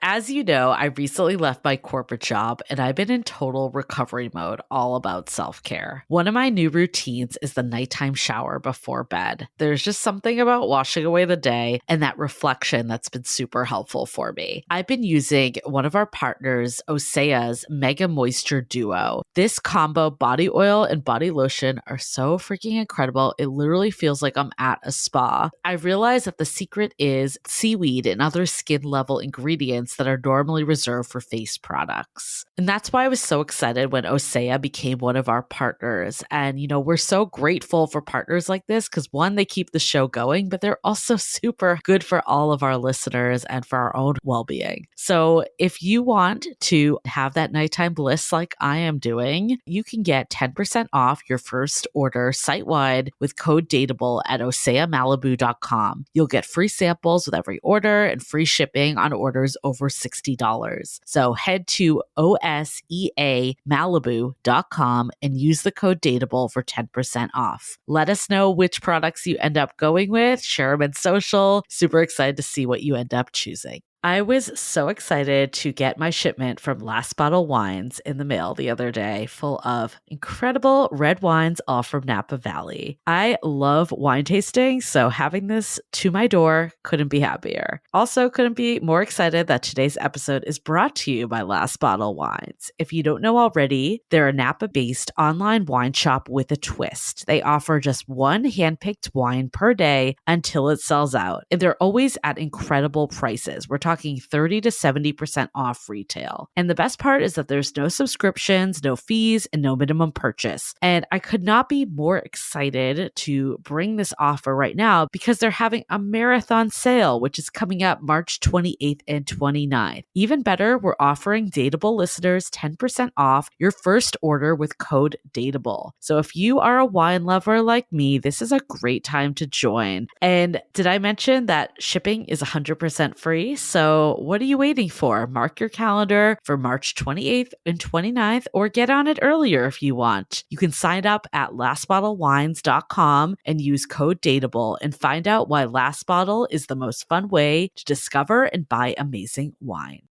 As you know, I recently left my corporate job and I've been in total recovery mode, all about self-care. One of my new routines is the nighttime shower before bed. There's just something about washing away the day and that reflection that's been super helpful for me. I've been using one of our partners, Osea's Mega Moisture Duo. This combo body oil and body lotion are so freaking incredible. It literally feels like I'm at a spa. I realized that the secret is seaweed and other skin level ingredients that are normally reserved for face products. And that's why I was so excited when Osea became one of our partners. And, we're so grateful for partners like this because one, they keep the show going, but they're also super good for all of our listeners and for our own well-being. So if you want to have that nighttime bliss like I am doing, you can get 10% off your first order site-wide with code DATEABLE at oseamalibu.com. You'll get free samples with every order and free shipping on orders over $60. So head to oseamalibu.com and use the code DATEABLE for 10% off. Let us know which products you end up going with, share them in social. Super excited to see what you end up choosing. I was so excited to get my shipment from Last Bottle Wines in the mail the other day, full of incredible red wines, all from Napa Valley. I love wine tasting, so having this to my door couldn't be happier. Also, couldn't be more excited that today's episode is brought to you by Last Bottle Wines. If you don't know already, they're a Napa-based online wine shop with a twist. They offer just one hand-picked wine per day until it sells out, and they're always at incredible prices. We're talking 30 to 70% off retail. And the best part is that there's no subscriptions, no fees, and no minimum purchase. And I could not be more excited to bring this offer right now because they're having a marathon sale, which is coming up March 28th and 29th. Even better, we're offering Dateable listeners 10% off your first order with code DATEABLE. So if you are a wine lover like me, this is a great time to join. And did I mention that shipping is 100% free? So what are you waiting for? Mark your calendar for March 28th and 29th, or get on it earlier if you want. You can sign up at lastbottlewines.com and use code DATEABLE and find out why Last Bottle is the most fun way to discover and buy amazing wine.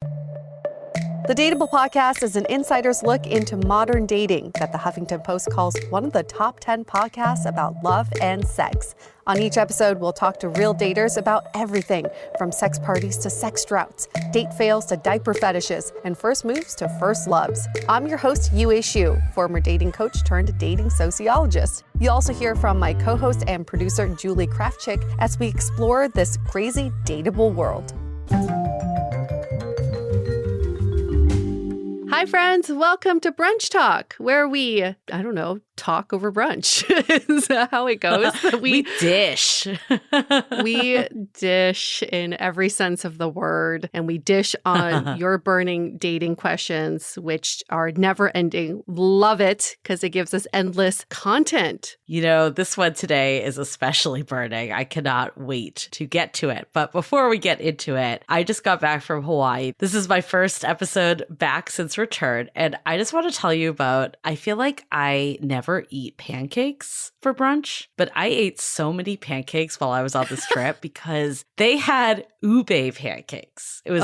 The Dateable podcast is an insider's look into modern dating that the Huffington Post calls one of the top 10 podcasts about love and sex. On each episode, we'll talk to real daters about everything from sex parties to sex droughts, date fails to diaper fetishes, and first moves to first loves. I'm your host, Yue Xu, former dating coach turned dating sociologist. You'll also hear from my co-host and producer, Julie Krafchick, as we explore this crazy dateable world. Hi, friends. Welcome to Brunch Talk, where we, talk over brunch is how it goes. We dish. We dish in every sense of the word, and we dish on your burning dating questions, which are never ending. Love it because it gives us endless content. This one today is especially burning. I cannot wait to get to it. But before we get into it, I just got back from Hawaii. This is my first episode back since return. And I just want to tell you about, I feel like I never eat pancakes for brunch, but I ate so many pancakes while I was on this trip because they had ube pancakes. It was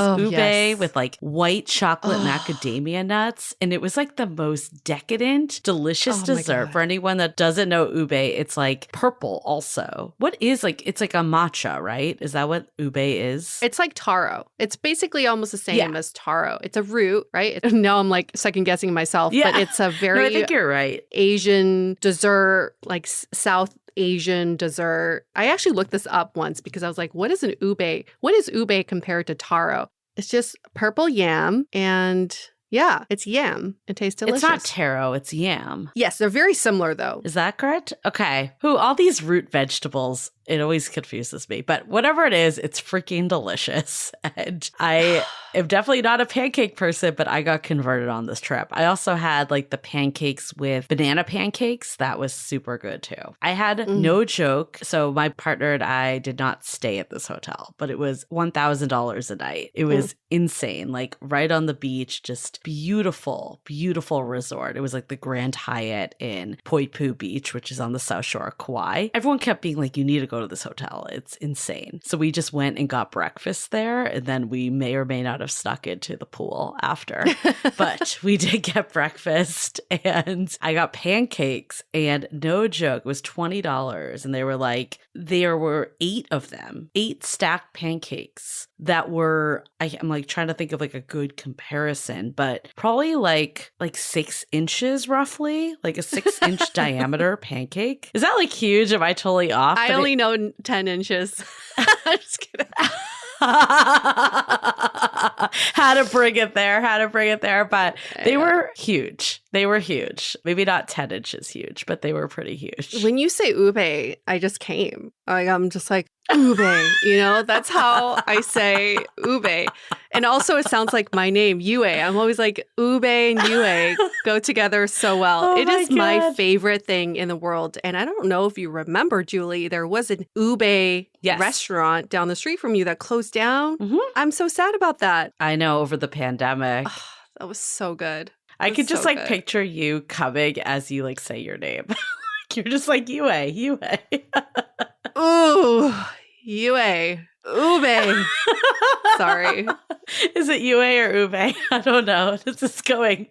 with like white chocolate macadamia nuts. And it was like the most decadent, delicious dessert. For anyone that doesn't know ube, it's like purple also. What is it's like a matcha, right? Is that what ube is? It's like taro. It's basically almost the same as taro. It's a root, right? Now I'm like second guessing myself, but it's a very I think you're right. Asian dessert, like South Asian dessert. I actually looked this up once because I was like, what is an ube? What is ube compared to taro? It's just purple yam and it's yam. It tastes delicious. It's not taro, it's yam. Yes, they're very similar though. Is that correct? Okay. All these root vegetables, it always confuses me. But whatever it is, it's freaking delicious. And I am definitely not a pancake person, but I got converted on this trip. I also had like the pancakes with banana pancakes. That was super good too. I had no joke. So my partner and I did not stay at this hotel, but it was $1,000 a night. It was insane. Like right on the beach, just beautiful, beautiful resort. It was like the Grand Hyatt in Poipu Beach, which is on the south shore of Kauai. Everyone kept being like, you need to go to this hotel. It's insane. So we just went and got breakfast there. And then we may or may not have have snuck into the pool after. But we did get breakfast and I got pancakes, and no joke, it was $20. And there were 8 of them, 8 stacked pancakes that were, I'm like trying to think of like a good comparison, but probably like 6 inches roughly, like a 6-inch diameter pancake. Is that like huge? Am I totally off? I only know 10 inches. I'm just kidding. Had to bring it there. But they were huge. Maybe not 10 inches huge, but they were pretty huge. When you say ube, I just came. Like, I'm just like, ube, that's how I say ube. And also it sounds like my name, Yue. I'm always like, ube and Yue go together so well. It is my favorite thing in the world. And I don't know if you remember, Julie, there was an ube restaurant down the street from you that closed down. Mm-hmm. I'm so sad about that. I know, over the pandemic. Oh, that was so good. I could just picture you coming as you like say your name. You're just like Yue. Ooh, Yue. Ube. Sorry. Is it Yue or Ube? I don't know. This is going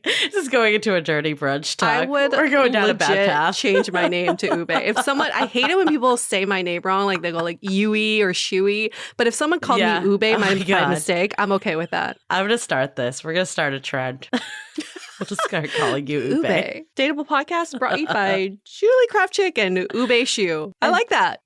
into a dirty brunch talk. We're going down a bad path. Change my name to Ube. If someone, I hate it when people say my name wrong, like they go like Yui or Shui. But if someone called me Ube by mistake, I'm okay with that. I'm gonna start this. We're gonna start a trend. We'll just start calling you Ube. Dateable podcast brought to you by Julie Kravchik and Ube Shu. I like that.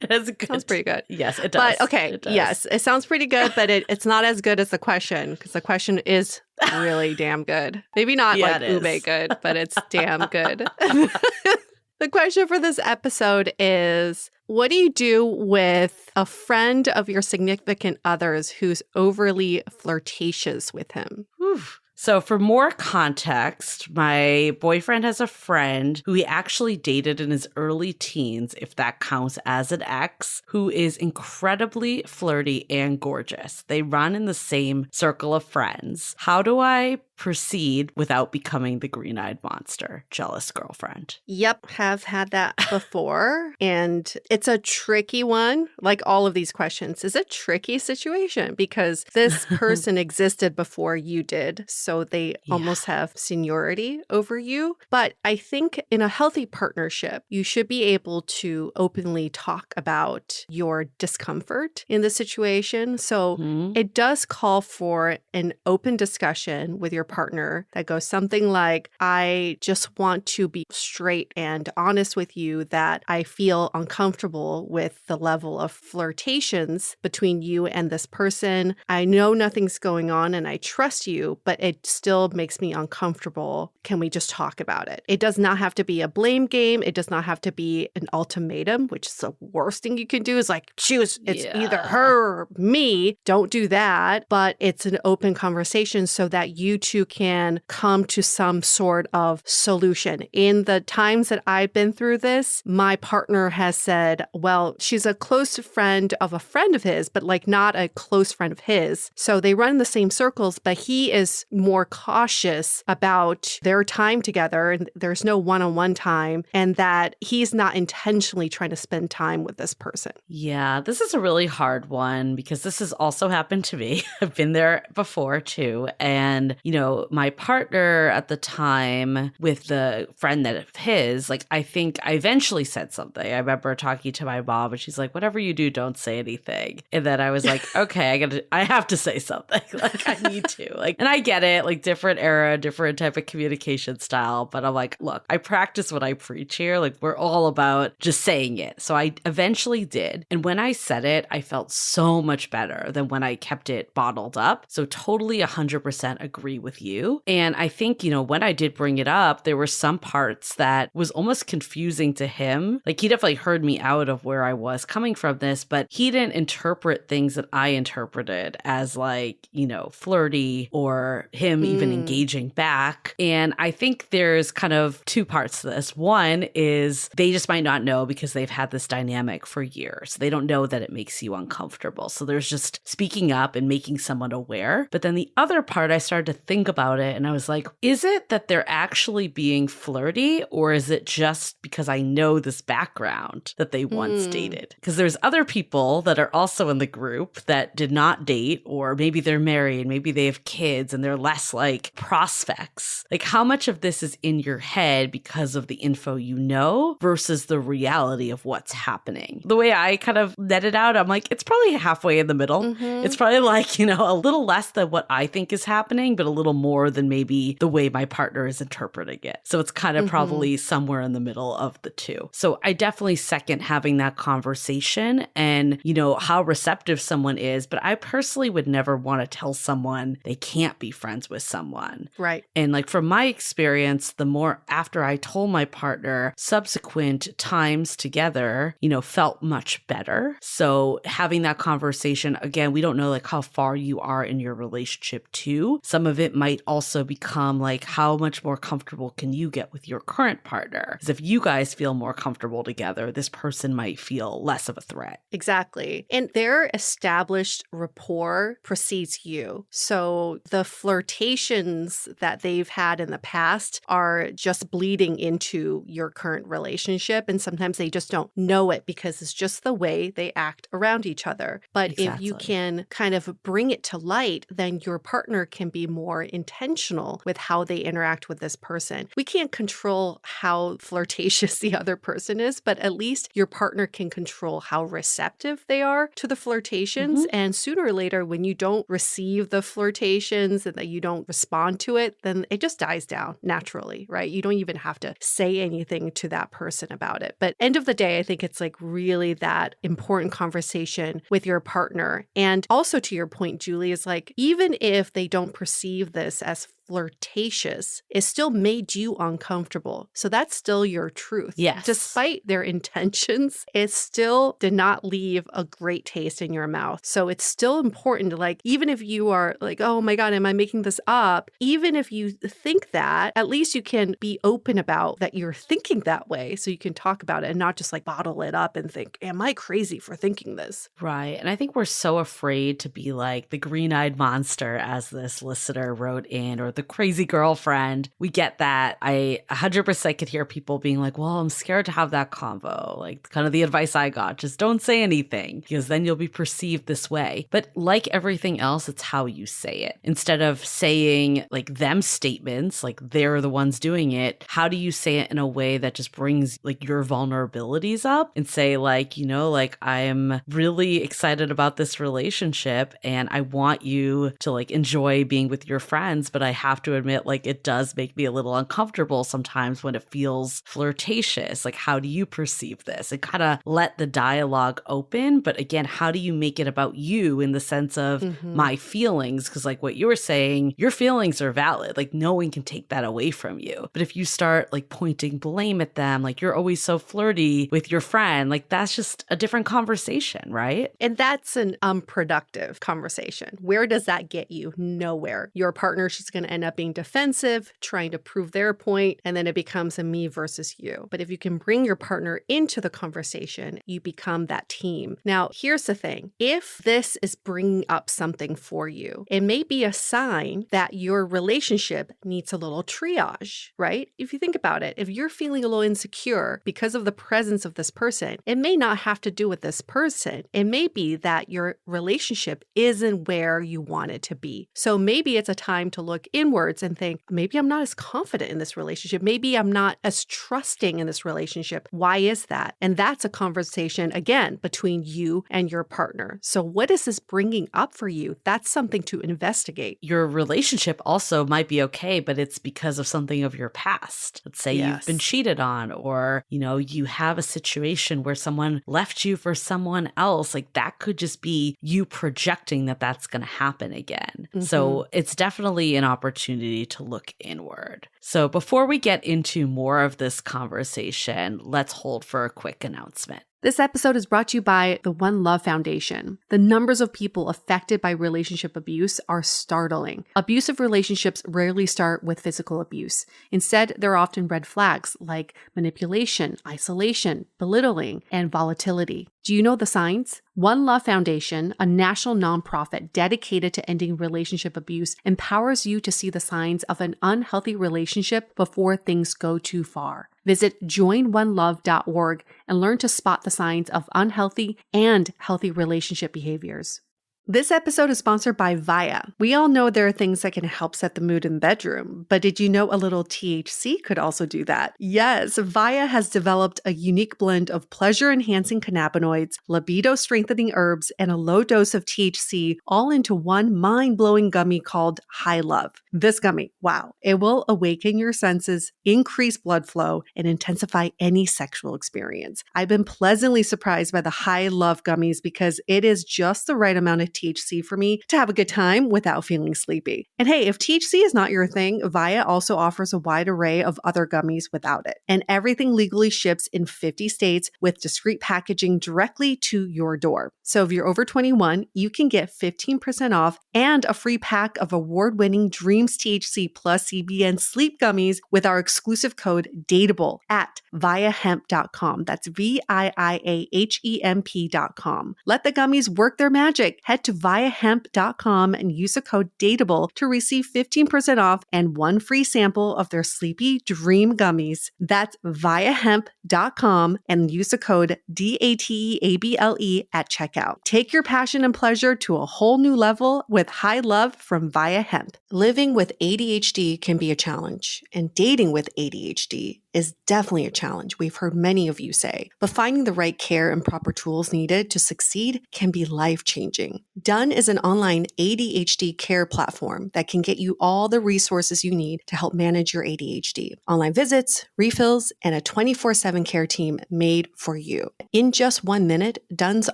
It's good. Sounds pretty good. Yes, it does. But okay, yes, it sounds pretty good, but it's not as good as the question, because the question is really damn good. Maybe not like ube good, but it's damn good. The question for this episode is, what do you do with a friend of your significant other's who's overly flirtatious with him? Oof. So for more context, my boyfriend has a friend who he actually dated in his early teens, if that counts as an ex, who is incredibly flirty and gorgeous. They run in the same circle of friends. How do I proceed without becoming the green-eyed monster, jealous girlfriend? Yep, have had that before. And it's a tricky one. Like all of these questions, is a tricky situation because this person existed before you did. So they almost have seniority over you. But I think in a healthy partnership, you should be able to openly talk about your discomfort in the situation. So it does call for an open discussion with your partner that goes something like, I just want to be straight and honest with you that I feel uncomfortable with the level of flirtations between you and this person. I know nothing's going on and I trust you, but it still makes me uncomfortable. Can we just talk about it? It does not have to be a blame game. It does not have to be an ultimatum, which is the worst thing you can do is like, choose. It's either her or me. Don't do that. But it's an open conversation so that you two can come to some sort of solution. In the times that I've been through this, my partner has said, well, she's a close friend of a friend of his, but like not a close friend of his. So they run in the same circles, but he is more cautious about their time together. And there's no one-on-one time, and that he's not intentionally trying to spend time with this person. Yeah, this is a really hard one because this has also happened to me. I've been there before too. And, you know, my partner at the time with the friend that of his, like, I think I eventually said something. I remember talking to my mom and she's like, whatever you do, don't say anything. And then I was like, okay, I have to say something. Like, I need to. Like, and I get it, like different era, different type of communication style. But I'm like, look, I practice what I preach here. Like, we're all about just saying it. So I eventually did. And when I said it, I felt so much better than when I kept it bottled up. So totally 100% agree with you. And I think, you know, when I did bring it up, there were some parts that was almost confusing to him. Like, he definitely heard me out of where I was coming from this, but he didn't interpret things that I interpreted as like, you know, flirty or him even engaging back. And I think there's kind of two parts to this. One is they just might not know because they've had this dynamic for years. They don't know that it makes you uncomfortable. So there's just speaking up and making someone aware. But then the other part I started to think think about it and I was like, is it that they're actually being flirty, or is it just because I know this background that they once dated? Because there's other people that are also in the group that did not date, or maybe they're married, maybe they have kids and they're less like prospects. Like, how much of this is in your head because of the info you know versus the reality of what's happening? The way I kind of net it out, I'm like, it's probably halfway in the middle. It's probably like, a little less than what I think is happening, but a little more than maybe the way my partner is interpreting it. So it's kind of probably somewhere in the middle of the two. So I definitely second having that conversation and, how receptive someone is. But I personally would never want to tell someone they can't be friends with someone. Right. And like from my experience, the more after I told my partner, subsequent times together, felt much better. So having that conversation, again, we don't know like how far you are in your relationship too. Some of it might also become like, how much more comfortable can you get with your current partner? Because if you guys feel more comfortable together, this person might feel less of a threat. Exactly. And their established rapport precedes you. So the flirtations that they've had in the past are just bleeding into your current relationship. And sometimes they just don't know it because it's just the way they act around each other. But if you can kind of bring it to light, then your partner can be more intentional with how they interact with this person. We can't control how flirtatious the other person is, but at least your partner can control how receptive they are to the flirtations. And sooner or later, when you don't receive the flirtations and that you don't respond to it, then it just dies down naturally, right? You don't even have to say anything to that person about it. But end of the day, I think it's like really that important conversation with your partner. And also to your point, Julie, is like, even if they don't perceive this as flirtatious, it still made you uncomfortable. So that's still your truth. Yes. Despite their intentions, it still did not leave a great taste in your mouth. So it's still important to like, even if you are like, oh my God, am I making this up? Even if you think that, at least you can be open about that you're thinking that way. So you can talk about it and not just like bottle it up and think, am I crazy for thinking this? Right. And I think we're so afraid to be like the green-eyed monster, as this listener wrote in, or the crazy girlfriend. We get that. I 100% could hear people being like, well, I'm scared to have that convo. Like kind of the advice I got, just don't say anything because then you'll be perceived this way. But like everything else, it's how you say it. Instead of saying like them statements, like they're the ones doing it, how do you say it in a way that just brings like your vulnerabilities up and say like, like I'm really excited about this relationship and I want you to like enjoy being with your friends, but I have to admit, like, it does make me a little uncomfortable sometimes when it feels flirtatious. Like, how do you perceive this? And kind of let the dialogue open. But again, how do you make it about you in the sense of my feelings? Because like what you were saying, your feelings are valid. Like no one can take that away from you. But if you start like pointing blame at them, like you're always so flirty with your friend, like that's just a different conversation, right? And that's an unproductive conversation. Where does that get you? Nowhere. Your partner, she's going to end up being defensive, trying to prove their point, and then it becomes a me versus you. But if you can bring your partner into the conversation, you become that team. Now, here's the thing. If this is bringing up something for you, it may be a sign that your relationship needs a little triage, right? If you think about it, if you're feeling a little insecure because of the presence of this person, it may not have to do with this person. It may be that your relationship isn't where you want it to be. So maybe it's a time to look inwards and think, maybe I'm not as confident in this relationship. Maybe I'm not as trusting in this relationship. Why is that? And that's a conversation, again, between you and your partner. So what is this bringing up for you? That's something to investigate. Your relationship also might be okay, but it's because of something of your past. Let's say you've been cheated on, or, you have a situation where someone left you for someone else. Like that could just be you projecting that that's going to happen again. So it's definitely an opportunity to look inward. So before we get into more of this conversation, let's hold for a quick announcement. This episode is brought to you by the One Love Foundation. The numbers of people affected by relationship abuse are startling. Abusive relationships rarely start with physical abuse. Instead, there are often red flags like manipulation, isolation, belittling, and volatility. Do you know the signs? One Love Foundation, a national nonprofit dedicated to ending relationship abuse, empowers you to see the signs of an unhealthy relationship before things go too far. Visit joinonelove.org and learn to spot the signs of unhealthy and healthy relationship behaviors. This episode is sponsored by Via. We all know there are things that can help set the mood in the bedroom, but did you know a little THC could also do that? Yes, Via has developed a unique blend of pleasure-enhancing cannabinoids, libido-strengthening herbs, and a low dose of THC all into one mind-blowing gummy called High Love. This gummy, wow, it will awaken your senses, increase blood flow, and intensify any sexual experience. I've been pleasantly surprised by the High Love gummies because it is just the right amount of THC for me to have a good time without feeling sleepy. And hey, if THC is not your thing, Via also offers a wide array of other gummies without it. And everything legally ships in 50 states with discreet packaging directly to your door. So if you're over 21, you can get 15% off and a free pack of award-winning Dreams THC plus CBN sleep gummies with our exclusive code DATEABLE at viahemp.com. That's VIIAHEMP.com. Let the gummies work their magic. Head to viahemp.com and use the code DATEABLE to receive 15% off and one free sample of their Sleepy Dream gummies. That's viahemp.com and use the code DATEABLE at checkout. Take your passion and pleasure to a whole new level with High Love from Via Hemp. Living with ADHD can be a challenge, and dating with ADHD is definitely a challenge, we've heard many of you say. But finding the right care and proper tools needed to succeed can be life-changing. Done is an online ADHD care platform that can get you all the resources you need to help manage your ADHD. Online visits, refills, and a 24/7 care team made for you. In just 1 minute, Done's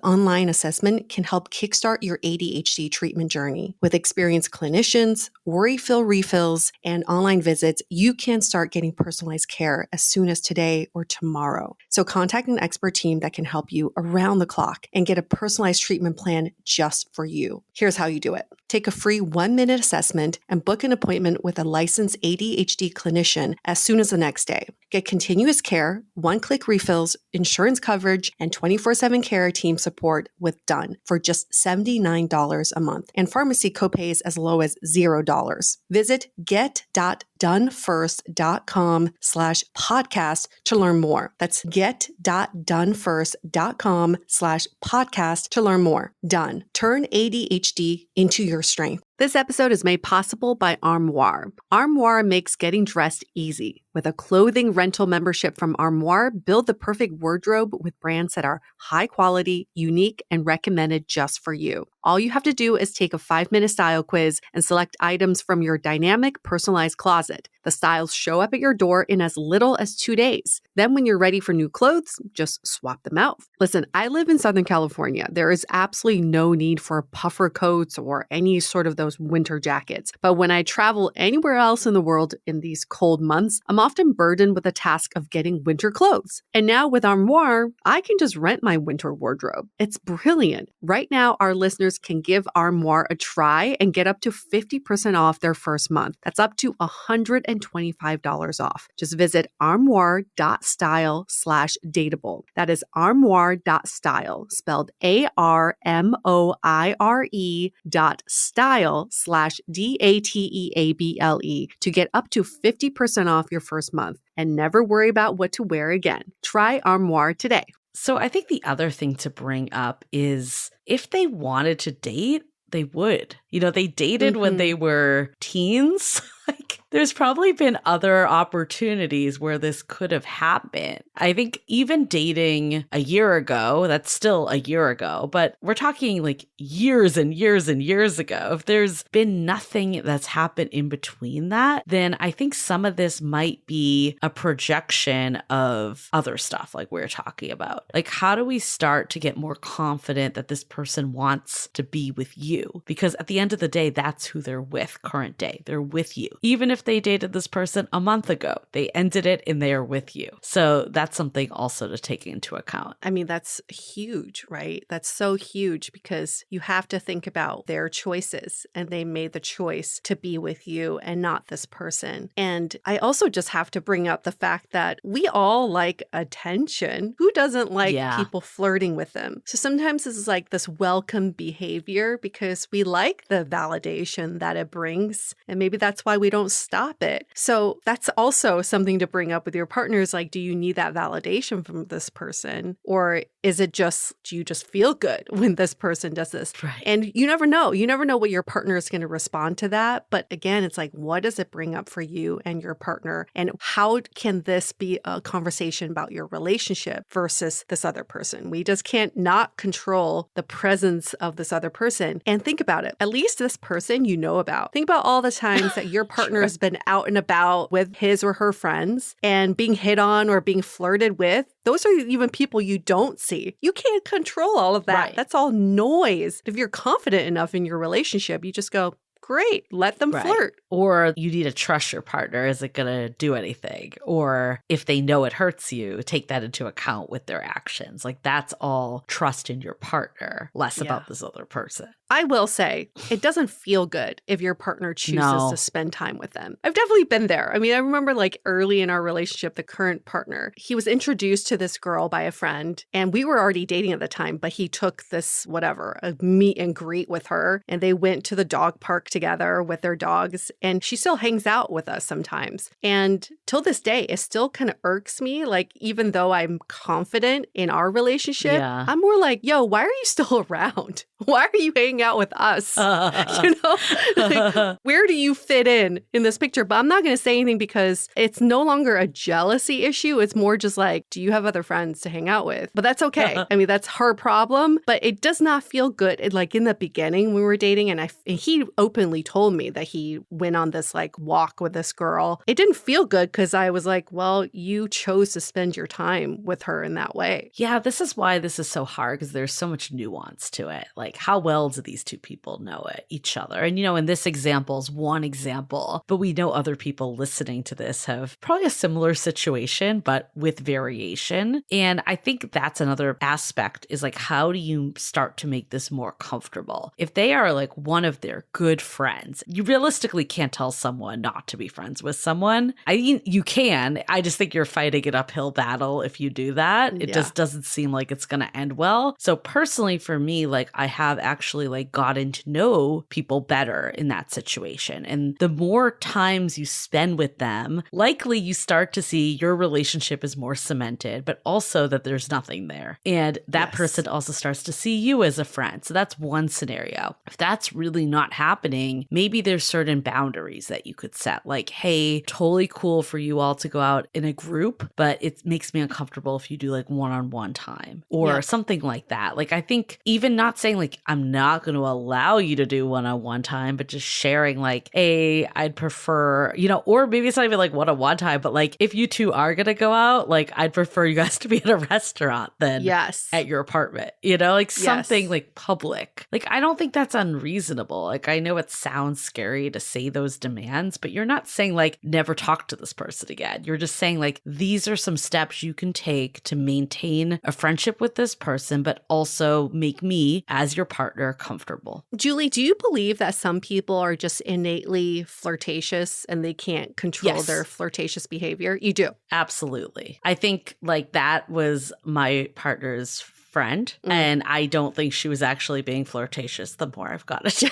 online assessment can help kickstart your ADHD treatment journey. With experienced clinicians, worry-fill refills, and online visits, you can start getting personalized care as soon as today or tomorrow. So contact an expert team that can help you around the clock and get a personalized treatment plan just for you. Here's how you do it. Take a free 1-minute assessment and book an appointment with a licensed ADHD clinician as soon as the next day. Get continuous care, one-click refills, insurance coverage, and 24/7 care team support with Done for just $79 a month, and pharmacy copays as low as $0. Visit get.donefirst.com/podcast to learn more. That's get.donefirst.com/podcast to learn more. Done. Turn ADHD into your strength. This episode is made possible by Armoire. Armoire makes getting dressed easy. With a clothing rental membership from Armoire, build the perfect wardrobe with brands that are high quality, unique, and recommended just for you. All you have to do is take a 5-minute style quiz and select items from your dynamic, personalized closet. The styles show up at your door in as little as 2 days. Then when you're ready for new clothes, just swap them out. Listen, I live in Southern California. There is absolutely no need for puffer coats or any sort of those winter jackets. But when I travel anywhere else in the world in these cold months, I'm often burdened with the task of getting winter clothes. And now with Armoire, I can just rent my winter wardrobe. It's brilliant. Right now, our listeners can give Armoire a try and get up to 50% off their first month. That's up to $125 off. Just visit armoire.style/dateable. That is armoire.style, spelled ARMOIRE.style/DATEABLE to get up to 50% off your first month and never worry about what to wear again. Try Armoire today. So I think the other thing to bring up is if they wanted to date, they would. You know, they dated when they were teens. Like, there's probably been other opportunities where this could have happened. I think even dating a year ago, that's still a year ago, but we're talking like years and years and years ago. If there's been nothing that's happened in between that, then I think some of this might be a projection of other stuff like we're talking about. Like, how do we start to get more confident that this person wants to be with you? Because at the end end of the day, that's who they're with current day. They're with you. Even if they dated this person a month ago, they ended it and they are with you. So that's something also to take into account. I mean, that's huge, right? That's so huge because you have to think about their choices, and they made the choice to be with you and not this person. And I also just have to bring up the fact that we all like attention. Who doesn't like people flirting with them? So sometimes this is like this welcome behavior because we like the validation that it brings. And maybe that's why we don't stop it. So that's also something to bring up with your partners. Like, do you need that validation from this person? Or is it just, do you just feel good when this person does this? Right. And you never know. You never know what your partner is going to respond to that. But again, it's like, what does it bring up for you and your partner? And how can this be a conversation about your relationship versus this other person? We just can't not control the presence of this other person. And think about it. At least this person you know about. Think about all the times that your partner has been out and about with his or her friends and being hit on or being flirted with. Those are even people you don't see. You can't control all of that. Right. That's all noise. If you're confident enough in your relationship, you just go, great, let them flirt. Or you need to trust your partner. Is it going to do anything? Or if they know it hurts you, take that into account with their actions. Like that's all trust in your partner, less about this other person. I will say it doesn't feel good if your partner chooses to spend time with them. I've definitely been there. I mean, I remember like early in our relationship, the current partner, he was introduced to this girl by a friend and we were already dating at the time, but he took this, a meet and greet with her and they went to the dog park together with their dogs and she still hangs out with us sometimes. And till this day, it still kind of irks me. Like, even though I'm confident in our relationship, I'm more like, yo, why are you still around? Why are you hanging out with us? Like, where do you fit in this picture? But I'm not going to say anything because it's no longer a jealousy issue. It's more just like, do you have other friends to hang out with? But that's okay. I mean, that's her problem, but it does not feel good. Like in the beginning when we were dating and he openly told me that he went on this like walk with this girl. It didn't feel good because I was like, well, you chose to spend your time with her in that way. Yeah, this is why this is so hard because there's so much nuance to it. Like, how well do these two people know each other? And, in this example is one example, but we know other people listening to this have probably a similar situation, but with variation. And I think that's another aspect is like, how do you start to make this more comfortable? If they are like one of their good friends, you realistically can't tell someone not to be friends with someone. I mean, you can. I just think you're fighting an uphill battle if you do that. It just doesn't seem like it's going to end well. So personally for me, like I have actually like gotten to know people better in that situation. And the more times you spend with them, likely you start to see your relationship is more cemented, but also that there's nothing there. And that person also starts to see you as a friend. So that's one scenario. If that's really not happening, maybe there's certain boundaries that you could set. Like, hey, totally cool for you all to go out in a group, but it makes me uncomfortable if you do like one-on-one time or something like that. Like, I think even not saying like, I'm not going to allow you to do one-on-one time, but just sharing like, hey, I'd prefer, or maybe it's not even like one-on-one time, but like if you two are going to go out, like I'd prefer you guys to be at a restaurant than at your apartment, like something like public. Like, I don't think that's unreasonable. Like, I know it sounds scary to say those demands, but you're not saying like never talk to this person again. You're just saying like, these are some steps you can take to maintain a friendship with this person, but also make me as your partner comfortable. Julie, do you believe that some people are just innately flirtatious and they can't control their flirtatious behavior? You do? Absolutely. I think like that was my partner's friend, and I don't think she was actually being flirtatious the more I've got it.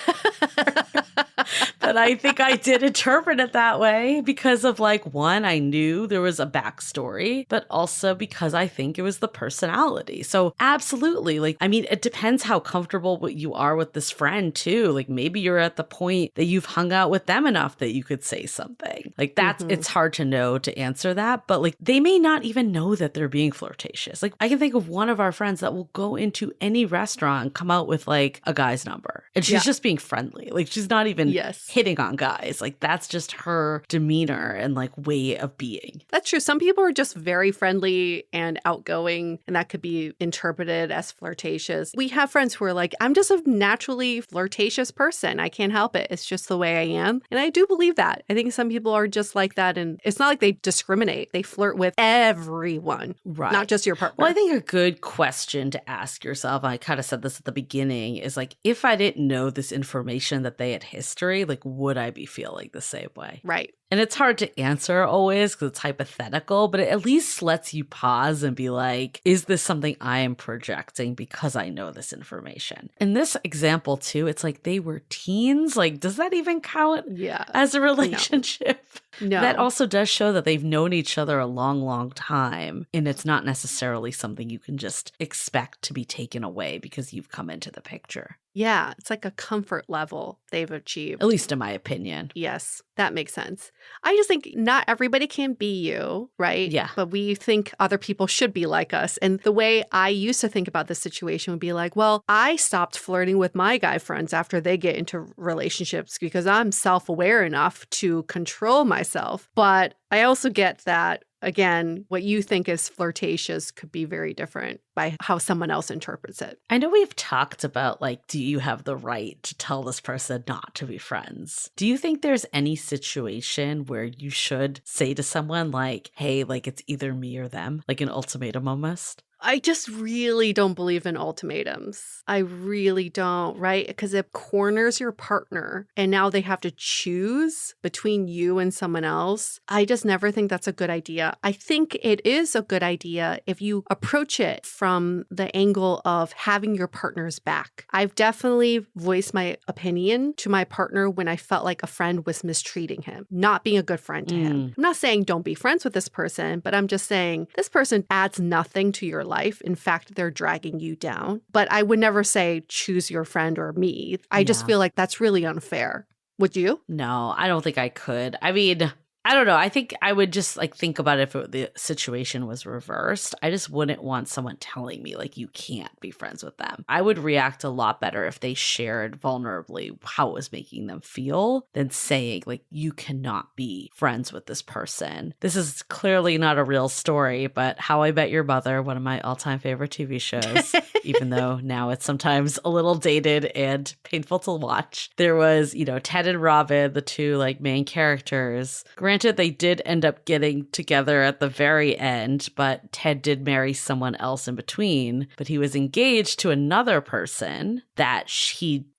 But I think I did interpret it that way because of like, one, I knew there was a backstory, but also because I think it was the personality. So absolutely. Like, I mean, it depends how comfortable you are with this friend too. Like maybe you're at the point that you've hung out with them enough that you could say something. Like that's, it's hard to know to answer that, but like they may not even know that they're being flirtatious. Like I can think of one of our friends that will go into any restaurant and come out with like a guy's number and she's just being friendly. Like she's not even hitting hitting on guys. Like that's just her demeanor and like way of being. That's true. Some people are just very friendly and outgoing, and that could be interpreted as flirtatious. We have friends who are like, I'm just a naturally flirtatious person. I can't help it. It's just the way I am. And I do believe that. I think some people are just like that. And it's not like they discriminate. They flirt with everyone, not just your partner. Well, I think a good question to ask yourself, I kind of said this at the beginning, is like, if I didn't know this information that they had history, like, would I be feeling the same way? Right. And it's hard to answer always because it's hypothetical, but it at least lets you pause and be like, is this something I am projecting because I know this information? In this example, too, it's like they were teens. Like, does that even count as a relationship? No. That also does show that they've known each other a long, long time. And it's not necessarily something you can just expect to be taken away because you've come into the picture. Yeah, it's like a comfort level they've achieved. At least in my opinion. Yes, that makes sense. I just think not everybody can be you, right? Yeah. But we think other people should be like us. And the way I used to think about this situation would be like, well, I stopped flirting with my guy friends after they get into relationships because I'm self-aware enough to control myself. But I also get that, again, what you think is flirtatious could be very different by how someone else interprets it. I know we've talked about, like, do you have the right to tell this person not to be friends? Do you think there's any situation where you should say to someone, like, hey, like, it's either me or them, like an ultimatum almost? I just really don't believe in ultimatums. I really don't, right? Because it corners your partner and now they have to choose between you and someone else. I just never think that's a good idea. I think it is a good idea if you approach it from the angle of having your partner's back. I've definitely voiced my opinion to my partner when I felt like a friend was mistreating him, not being a good friend to him. I'm not saying don't be friends with this person, but I'm just saying this person adds nothing to your life. In fact, they're dragging you down. But I would never say choose your friend or me. I just feel like that's really unfair. Would you? No, I don't think I could. I mean, I don't know. I think I would just like think about it if the situation was reversed. I just wouldn't want someone telling me like you can't be friends with them. I would react a lot better if they shared vulnerably how it was making them feel than saying like you cannot be friends with this person. This is clearly not a real story, but How I Met Your Mother, one of my all-time favorite TV shows, even though now it's sometimes a little dated and painful to watch. There was, Ted and Robin, the two like main characters. Granted, they did end up getting together at the very end, but Ted did marry someone else in between. But he was engaged to another person that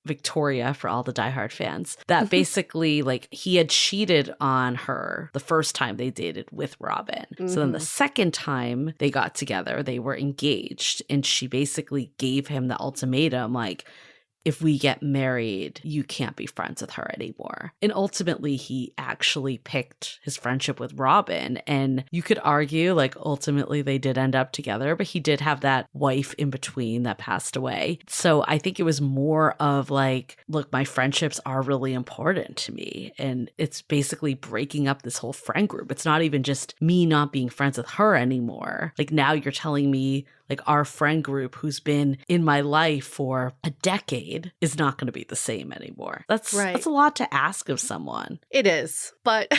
Victoria, for all the diehard fans, that basically like he had cheated on her the first time they dated with Robin. So then the second time they got together, they were engaged, and she basically gave him the ultimatum like, if we get married, you can't be friends with her anymore. And ultimately, he actually picked his friendship with Robin. And you could argue, like, ultimately they did end up together, but he did have that wife in between that passed away. So I think it was more of like, look, my friendships are really important to me. And it's basically breaking up this whole friend group. It's not even just me not being friends with her anymore. Like, now you're telling me, like, our friend group who's been in my life for a decade is not going to be the same anymore. That's a lot to ask of someone. It is. But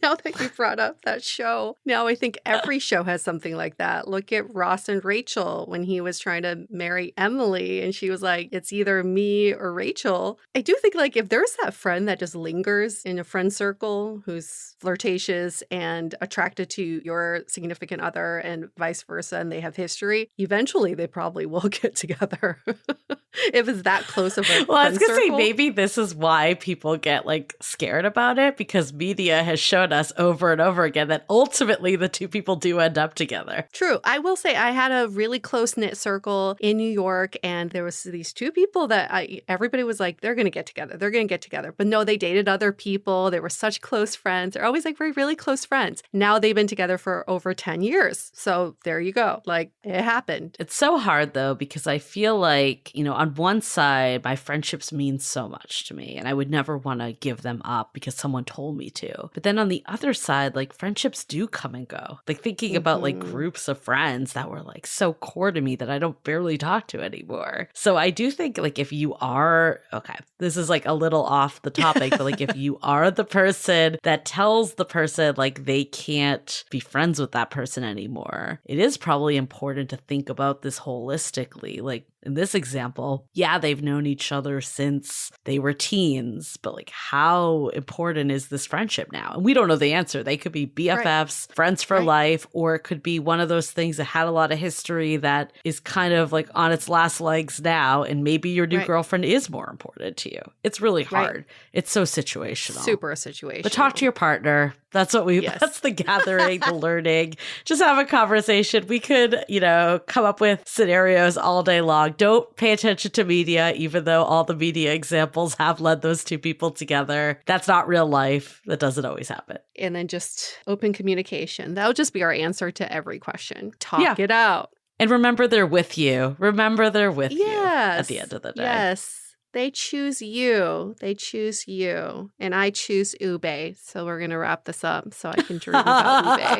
now that you brought up that show, now I think every show has something like that. Look at Ross and Rachel when he was trying to marry Emily and she was like, it's either me or Rachel. I do think like if there's that friend that just lingers in a friend circle who's flirtatious and attracted to your significant other and vice versa, and they have history, eventually they probably will get together. If it's that close of a well, I was going to say, circle. maybe this is why people get like scared about it, because media has shown us over and over again that ultimately the two people do end up together. True. I will say I had a really close-knit circle in New York, and there was these two people that everybody was like, they're going to get together. They're going to get together. But no, they dated other people. They were such close friends. They're always like very, really close friends. Now they've been together for over 10 years. So there you go. Like, it happened. It's so hard though, because I feel like, on one side, my friendships mean so much to me and I would never want to give them up because someone told me to. But then on the other side, like friendships do come and go. Like thinking about like groups of friends that were like so core to me that I don't barely talk to anymore. So I do think like if you are, okay, this is like a little off the topic, but like if you are the person that tells the person like they can't be friends with that person anymore, it is probably important to think about this holistically. Like in this example, yeah, they've known each other since they were teens, but like how important is this friendship now? And we don't know the answer. They could be BFFs, friends for life, or it could be one of those things that had a lot of history that is kind of like on its last legs now. And maybe your new girlfriend is more important to you. It's really hard. It's so situational. Super situational. But talk to your partner. That's what that's the gathering, the learning. Just have a conversation. We could, come up with scenarios all day long. Don't pay attention to media, even though all the media examples have led those two people together. That's not real life. That doesn't always happen. And then just open communication. That'll just be our answer to every question. Talk it out. And remember they're with you. Remember they're with you at the end of the day. Yes. They choose you. They choose you. And I choose ube. So we're going to wrap this up so I can dream about ube.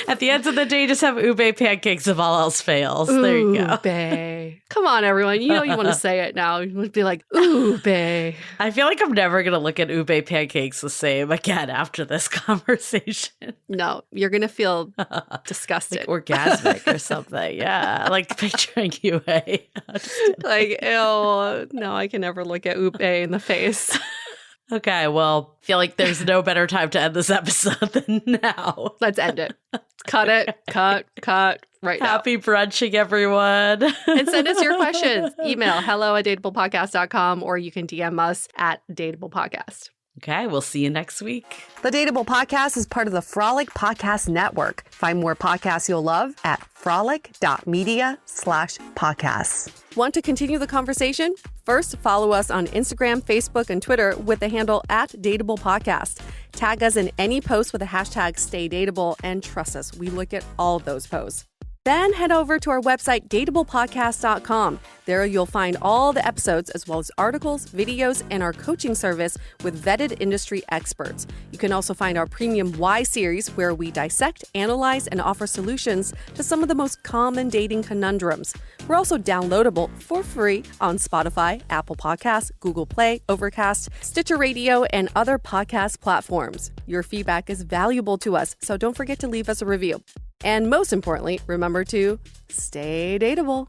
At the end of the day, just have ube pancakes if all else fails. There you go. Ube. Come on, everyone. You want to say it now. You would be like, ube. I feel like I'm never going to look at ube pancakes the same again after this conversation. No, you're going to feel disgusted. Like orgasmic or something. Yeah. Like picturing ube. Like, ew, no, I can never look at ube in the face. Okay, well, I feel like there's no better time to end this episode than now. Let's end it. Cut it. Cut right now. Happy brunching, everyone. And send us your questions. Email hello@dateablepodcast.com or you can DM us at dateablepodcast. Okay, we'll see you next week. The Dateable Podcast is part of the Frolic Podcast Network. Find more podcasts you'll love at frolic.media/podcasts. Want to continue the conversation? First, follow us on Instagram, Facebook, and Twitter with the handle @DateablePodcast. Tag us in any post with the hashtag StayDateable, and trust us, we look at all of those posts. Then head over to our website, dateablepodcast.com. There you'll find all the episodes as well as articles, videos, and our coaching service with vetted industry experts. You can also find our premium Why series where we dissect, analyze, and offer solutions to some of the most common dating conundrums. We're also downloadable for free on Spotify, Apple Podcasts, Google Play, Overcast, Stitcher Radio, and other podcast platforms. Your feedback is valuable to us, so don't forget to leave us a review. And most importantly, remember to stay dateable.